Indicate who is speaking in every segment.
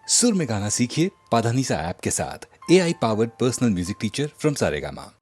Speaker 1: सुर में गाना सीखिए पाधानीसा ऐप के साथ। AI powered personal music teacher from Saregama.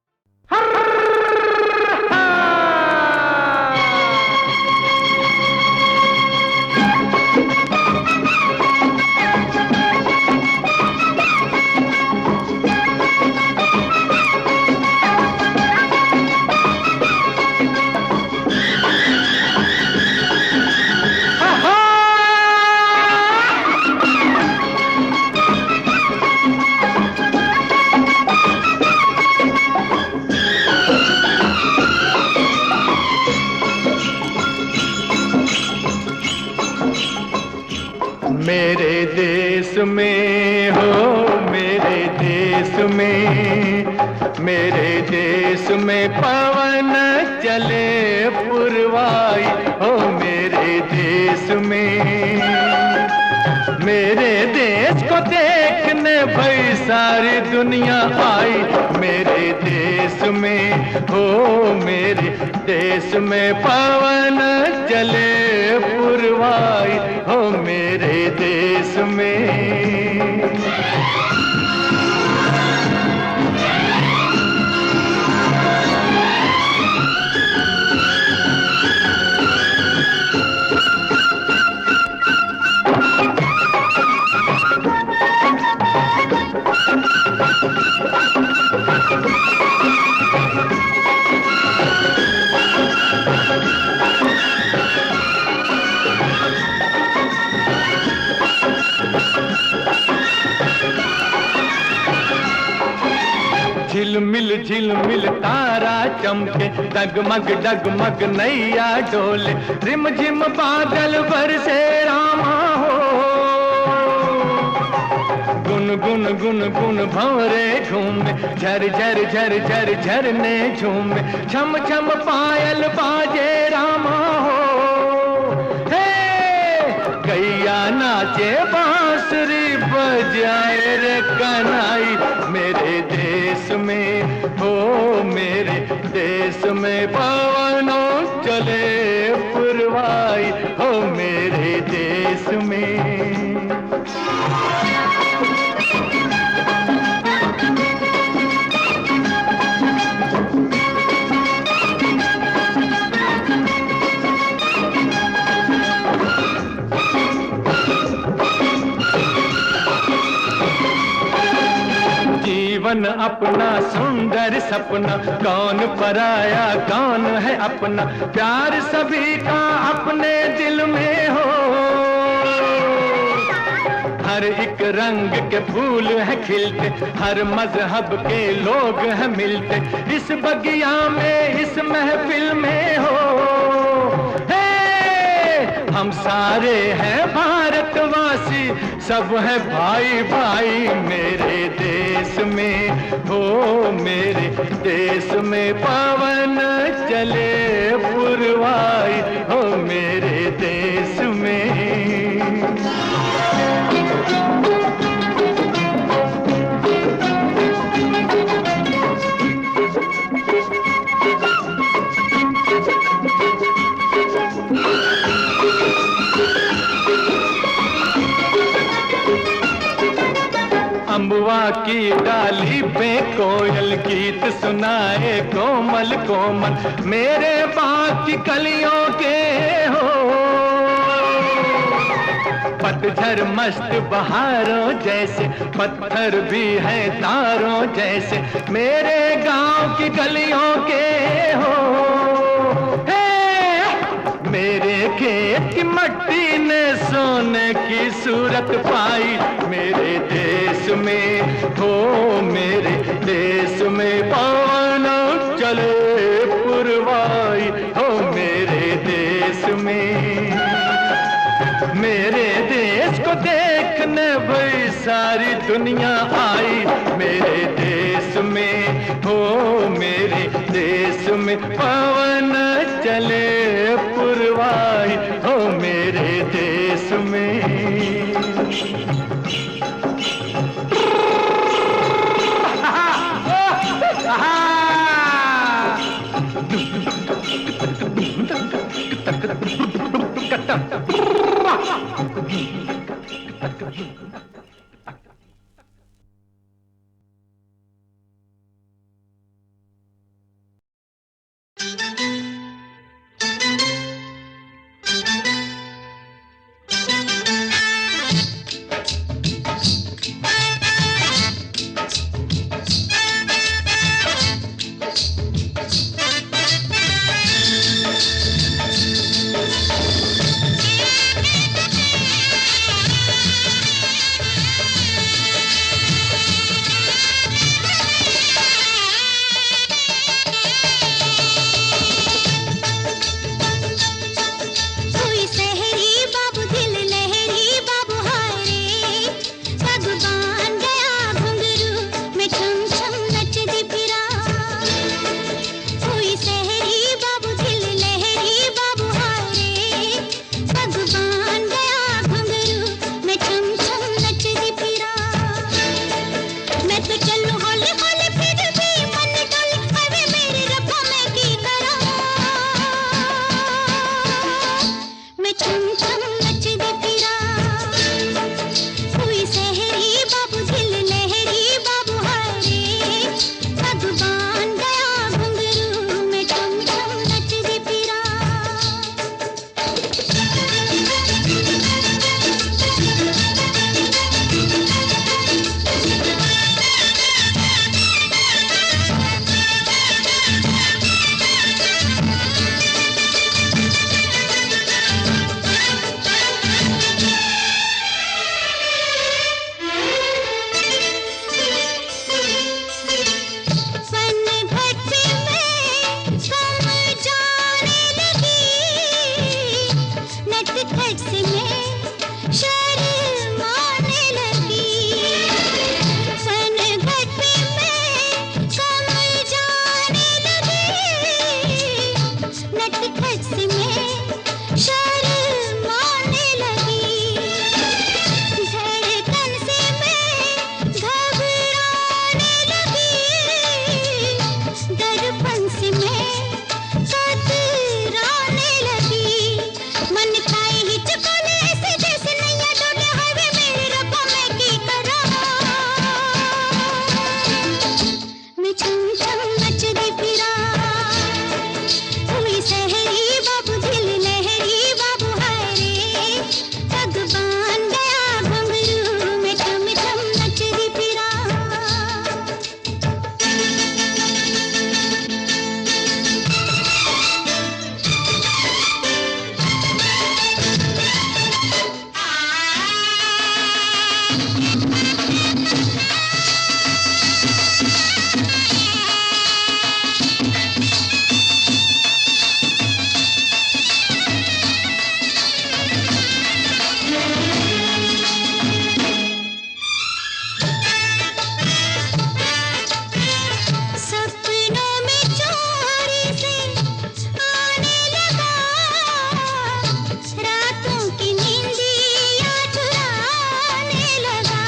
Speaker 2: मेरे देश में हो, मेरे देश में, मेरे देश में पवन चले पुरवाई हो। मेरे देश में, मेरे देश को देखने भाई सारी दुनिया आई। मेरे देश में हो, मेरे देश में पवन चले पुरवाई हो। मेरे देश में झिलमिल झिलमिल तारा चमके, डगमग डगमग नैया डोले, रिमझिम बादल बरसे रामा हो। गुन गुन गुन गुन भंवरे झूमे, झर झर झर झर झरने झूमे, छम छम पायल बाजे रामा हो। हे गैया नाचे बांसुरी बजाए रे कन्हई। मेरे देश में हो, मेरे देश में पवनों चले पुरवाई हो। मेरे देश में जीवन अपना सुंदर सपना, कौन पराया कौन है अपना, प्यार सभी का अपने दिल में हो। हर एक रंग के फूल है खिलते, हर मजहब के लोग हैं मिलते, इस बगिया में इस महफिल में हो। हम सारे हैं भारतवासी, सब है भाई भाई। मेरे देश में हो, मेरे देश में पवन चले पुरवाई हो। मेरे देश में अम्बुआ की डाली पे कोयल गीत सुनाए कोमल कोमल, मेरे बाग की कलियों के हो। पतझर मस्त बहारों जैसे, पत्थर भी है तारों जैसे, मेरे गांव की गलियों के हो। मेरे खेत की मट्टी ने सोने की सूरत पाई। मेरे देश में हो, मेरे देश में पवन चले पुरवाई हो। मेरे देश में, मेरे देश को देखने भाई सारी दुनिया आई। मेरे देश में हो, मेरे देश में पवन चले पुरवाई हो। मेरे देश में
Speaker 3: सपनों में चोरी से आने लगा, रातों की नींदियाँ चुराने लगा।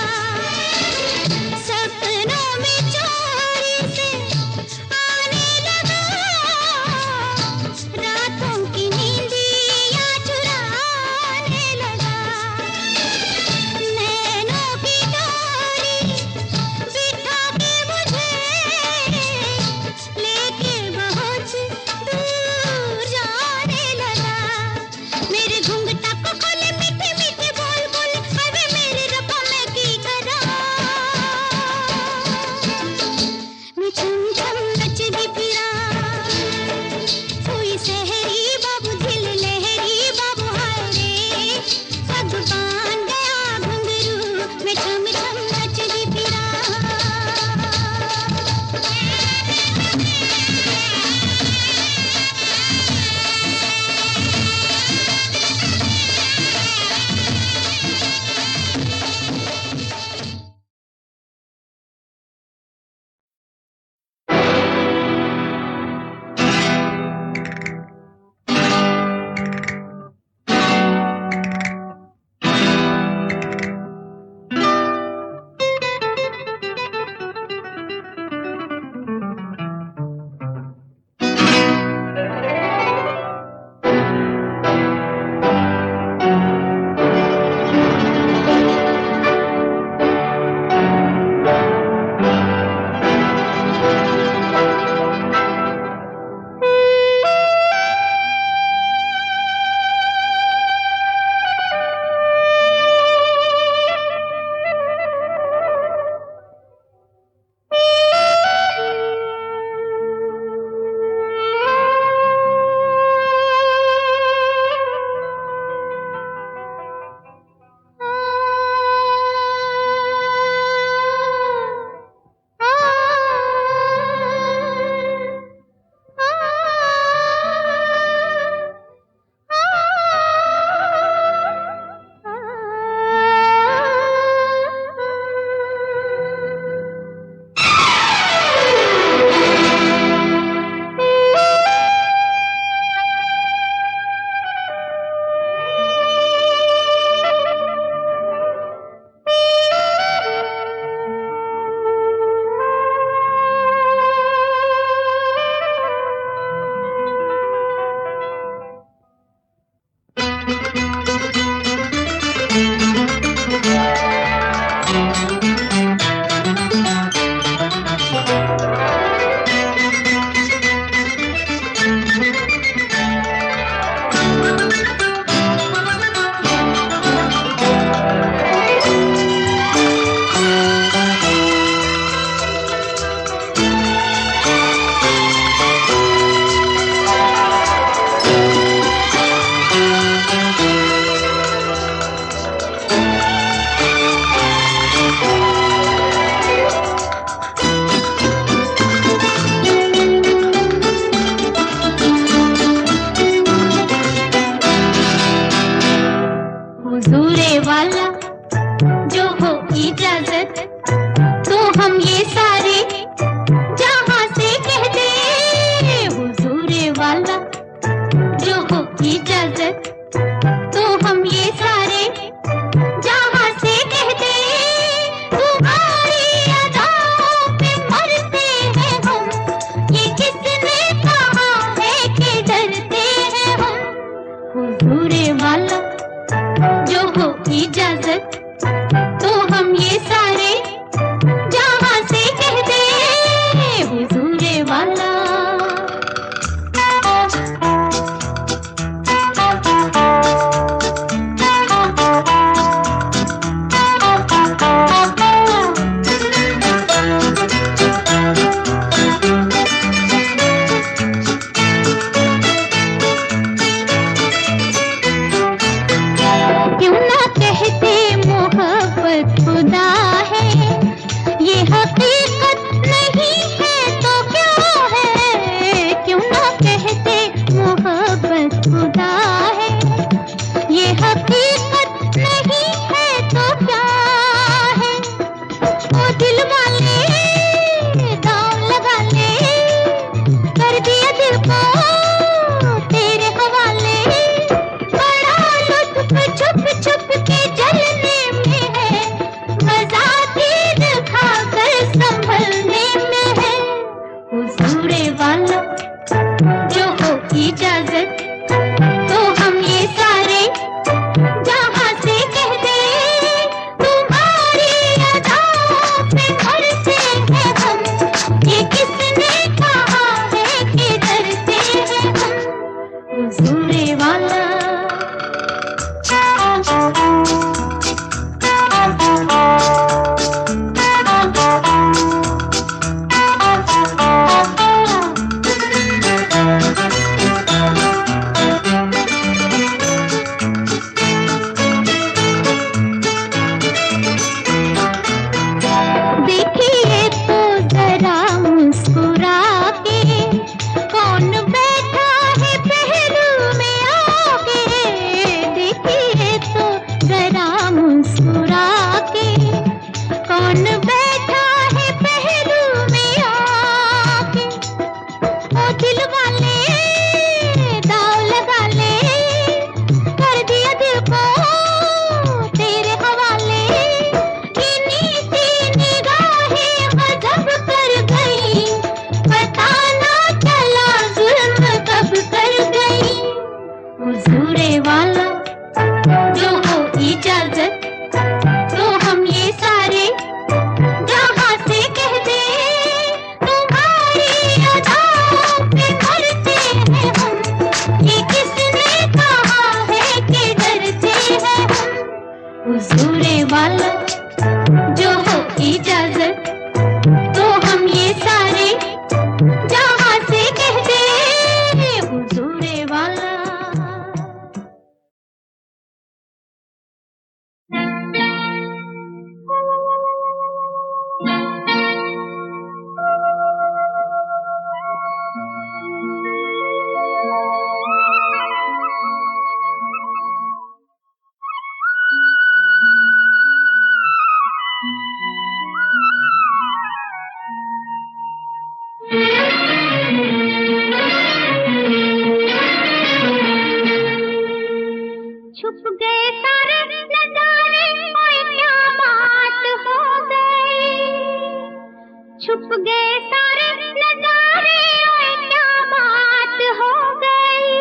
Speaker 3: छुप गए सारे नजारे, ओए क्या बात हो गई।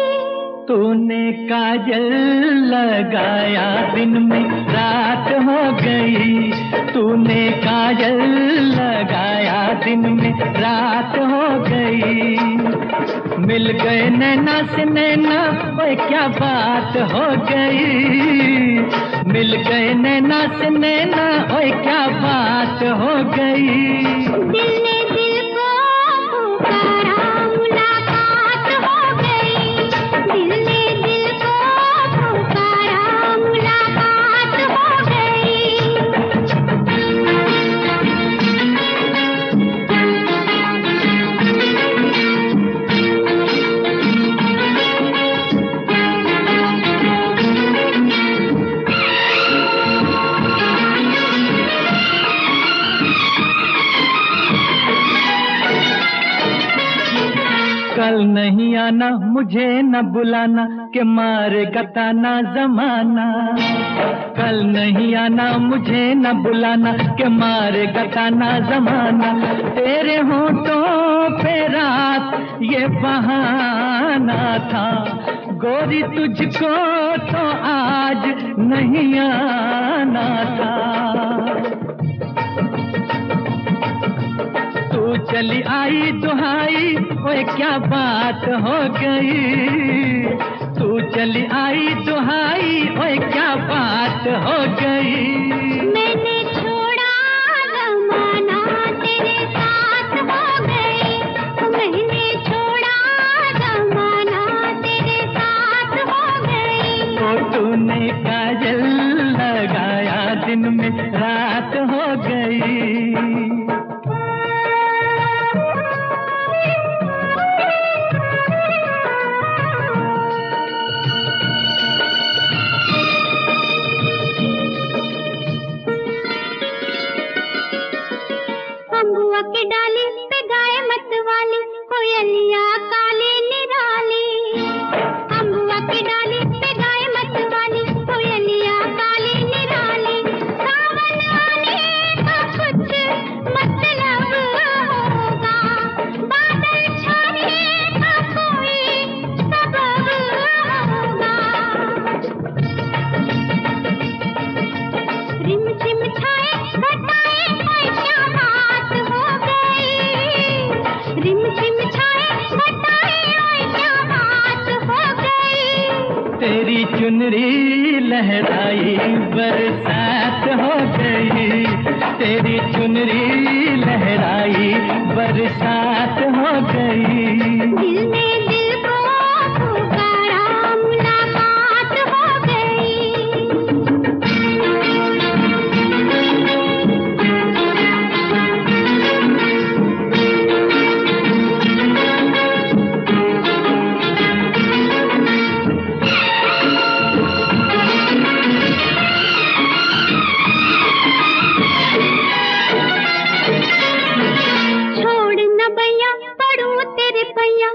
Speaker 2: तूने काजल लगाया दिन में रात हो गई, तूने काजल लगाया दिन में रात हो गई। मिल गए नैना से नैना, ओए क्या बात हो गई। मिल गए नैना से नैना, ओए क्या बात हो गई।
Speaker 3: दिल ने दिल को पुकारा, मुलाकात हो गई। दिल ने दिल को पुकारा, मुलाकात हो गई।
Speaker 2: कल नहीं आना, मुझे न बुलाना, के मारेगा ताना जमाना। कल नहीं आना, मुझे न बुलाना, के मारेगा ताना जमाना। तेरे होठों पे रात ये बहाना था, गोरी तुझको तो आज नहीं आना था। तू चली आई दुहाई, ओए क्या बात हो गई। तू चली आई दुहाई, ओए क्या बात हो गई।
Speaker 3: मैंने छोड़ा जमाना, तेरे साथ हो गई। मैंने छोड़ा जमाना, तेरे साथ हो गई।
Speaker 2: तो तूने काजल लगाया दिन में रात हो गई।
Speaker 3: अम्बुआ की डाली पे गाए मतवाली, कोयलिया काली निराली। अम्बुआ की डाली पे गाए मतवाली, कोयलिया काली निराली। सावन आने का कुछ मतलब होगा, बादल छाने का कोई सबब होगा। रिम झिम छाए घटाए, ओए क्या बात हो गई। रिम झिम छाए घटाए, ओए क्या बात हो गई।
Speaker 2: तेरी चुनरी लहराई बरसात हो गई। तेरी चुनरी लहराई बरसात हो गई।
Speaker 3: दिल ने दिल को पुकारा, मुलाकात हो गई। छोड़ न भैया पढ़ूं तेरे पैया,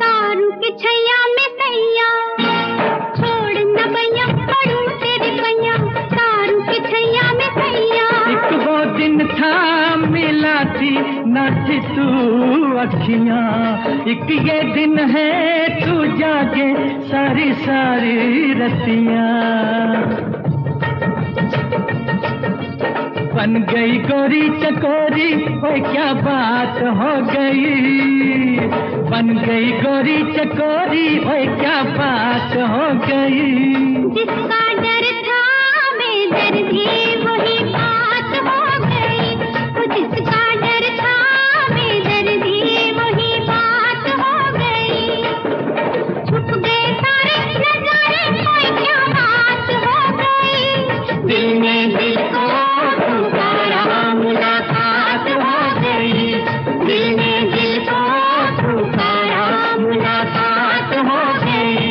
Speaker 3: तारू के छैया में सैया। छोड़ न भैया पढ़ूं तेरे पैया, तारू के छैया में सैया।
Speaker 2: एक वो दिन था मिला थी न थी तू अखियां, एक ये दिन है तू जागे सारी सारी रतियां। बन गई गोरी चकोरी, ओए क्या बात हो गई। बन गई गोरी चकोरी, ओए क्या बात हो गई।
Speaker 3: जिसका डर था बेदर्दी, वही बात हो गई। वो जिसका डर था बेदर्दी, वही बात हो गई। छुप गए सारे नजारे, ओए क्या बात हो गई।
Speaker 2: दिल ने दिल को पुकारा, मुलाकात हो गई। दिल ने दिल को पुकारा, मुलाकात हो गई।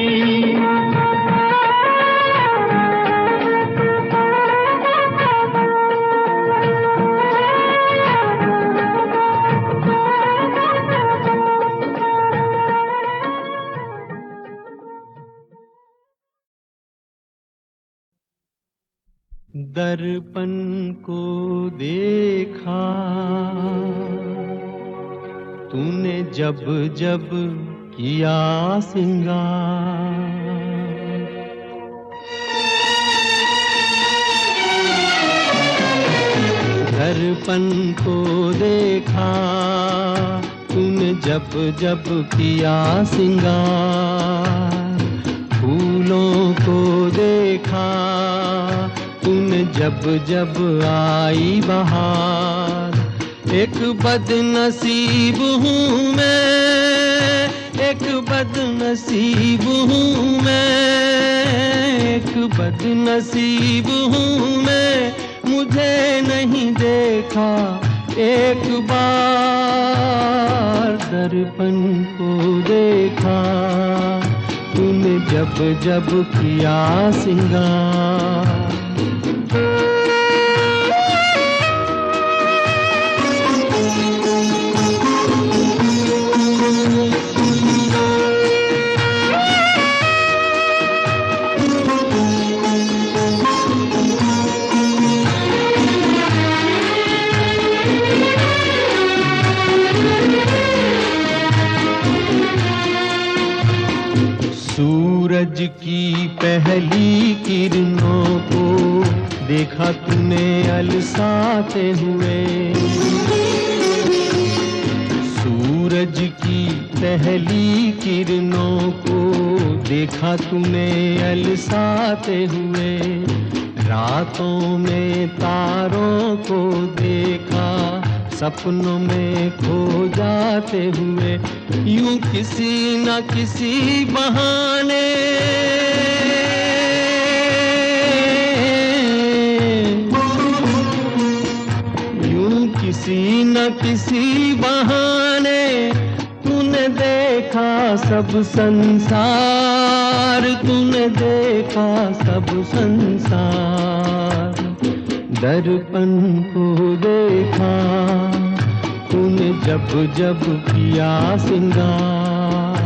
Speaker 2: दर्पण को देखा
Speaker 4: जब जब किया सिंगार। दर्पण को देखा तूने जब जब किया सिंगार। फूलों को देखा तूने जब जब आई बहार। एक बदनसीब हूँ मैं, एक बदनसीब हूँ मैं, एक बदनसीब हूँ मैं, मुझे नहीं देखा एक बार। दर्पण को देखा तूने जब जब किया सिंगार। सूरज की पहली किरणों को देखा तूने अलसाते हुए। सूरज की पहली किरणों को देखा तूने अलसाते हुए। रातों में तारों को देखा सपनों में खो जाते हुए। यूं किसी न किसी बहाने यूं किसी न किसी बहाने तूने देखा सब संसार, तूने देखा सब संसार। दर्पण को देखा तूने जब जब किया सिंगार।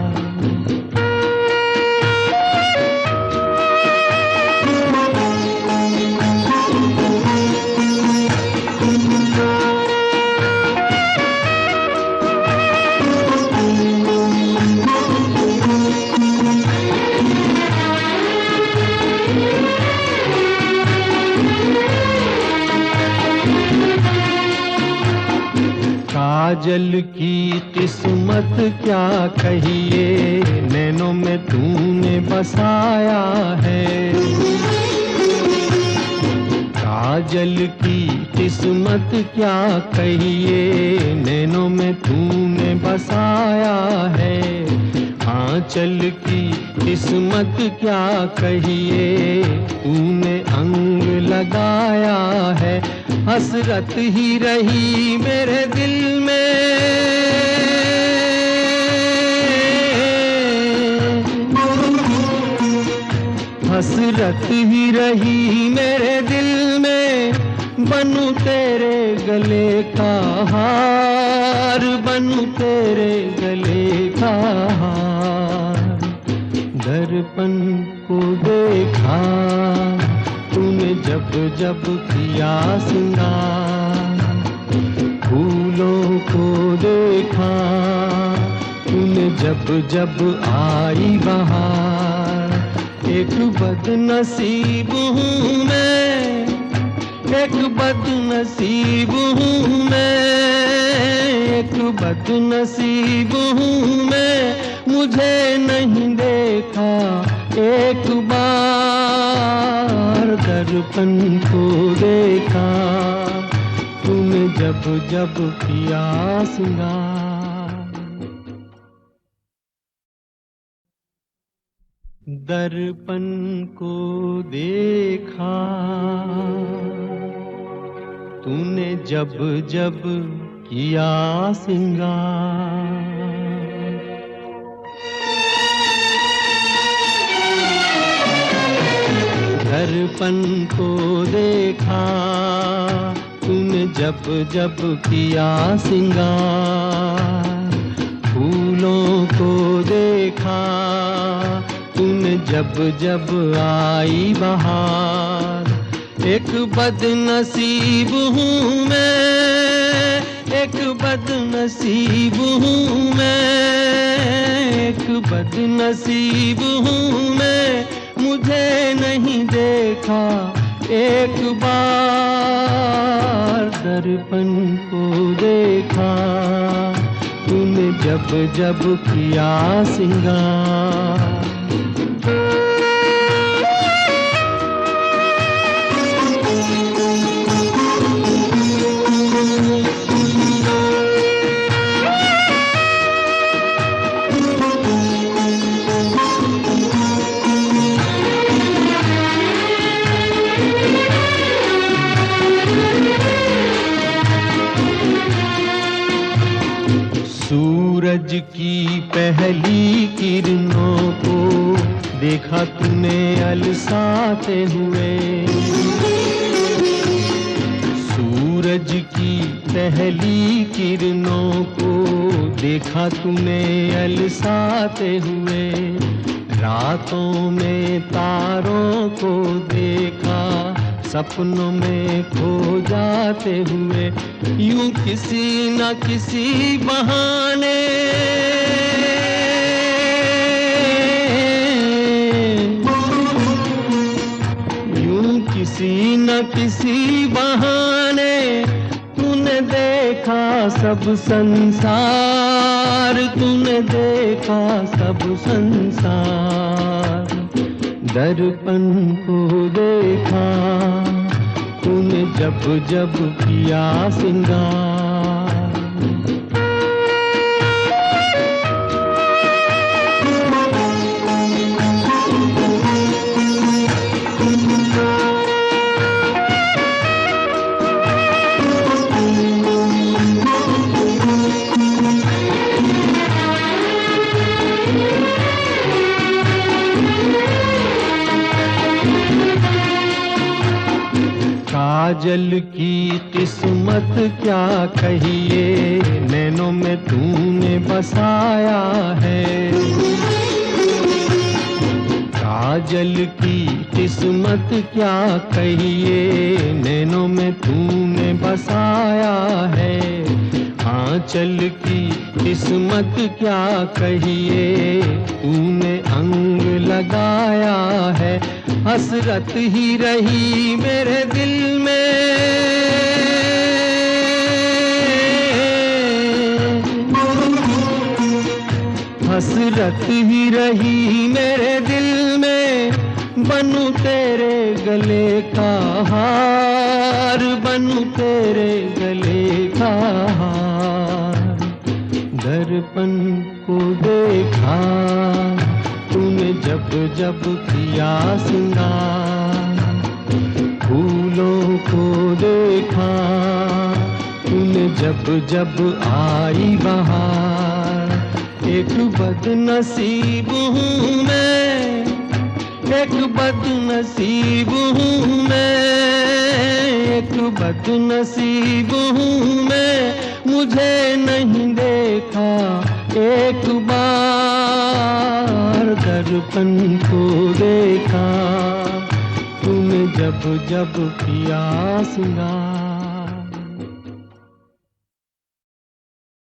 Speaker 4: काजल की किस्मत क्या कहिए, नैनों में तूने बसाया है। काजल की किस्मत क्या कहिए, नैनों में तूने बसाया है। आंचल की किस्मत क्या कहिए, तूने अंग लगाया है। हसरत ही रही मेरे दिल में, हसरत ही रही मेरे दिल में। बनूं तेरे गले का हार, बनूं तेरे गले का हार। दर्पण को देखा तूने जब जब किया सिंगार। फूलों को देखा तूने जब जब आई बहार। एक बदनसीब हूँ मैं, एक बदनसीब हूँ मैं, एक बदनसीब हूँ मैं, मुझे नहीं देखा एक बार। दर्पण को देखा तूने जब जब किया सिंगार। दर्पण को देखा तूने जब जब किया सिंगार। दर्पण को देखा तूने जब जब किया सिंगार। फूलों को देखा तूने जब जब आई बहार। एक बदनसीब हूँ मैं, एक बदनसीब हूँ मैं, एक बदनसीब हूँ मैं, मुझे नहीं देखा एक बार दर्पण को देखा, तूने जब जब किया सिंगार। सूरज की पहली किरणों को देखा तूने अलसाते हुए, सूरज की पहली किरणों को देखा तूने अलसाते हुए, रातों में तारों को देखा सपनों में खो जाते हुए, यूं किसी न किसी बहाने यूं किसी न किसी बहाने तूने देखा सब संसार, तूने देखा सब संसार। दर्पण को देखा तूने जब जब किया सिंगार। काजल की किस्मत क्या कहिए, नैनों में तूने बसाया है। काजल की किस्मत क्या कहिए, नैनों में तूने बसाया है। आंचल की किस्मत क्या कहिए, तूने अंग लगाया है। हसरत ही रही मेरे दिल में, हसरत ही रही मेरे दिल में। बनूं तेरे गले का हार, बनूं तेरे गले का हार। दर्पण को देखा तूने जब जब किया सिंगार, फूलों को देखा तूने जब जब आई बहार। एक बदनसीब हूँ मैं, एक बदनसीब हूँ मैं, एक बदनसीब हूँ मैं, मुझे नहीं देखा एक बार दर्पण को देखा तूने जब जब किया सिंगार।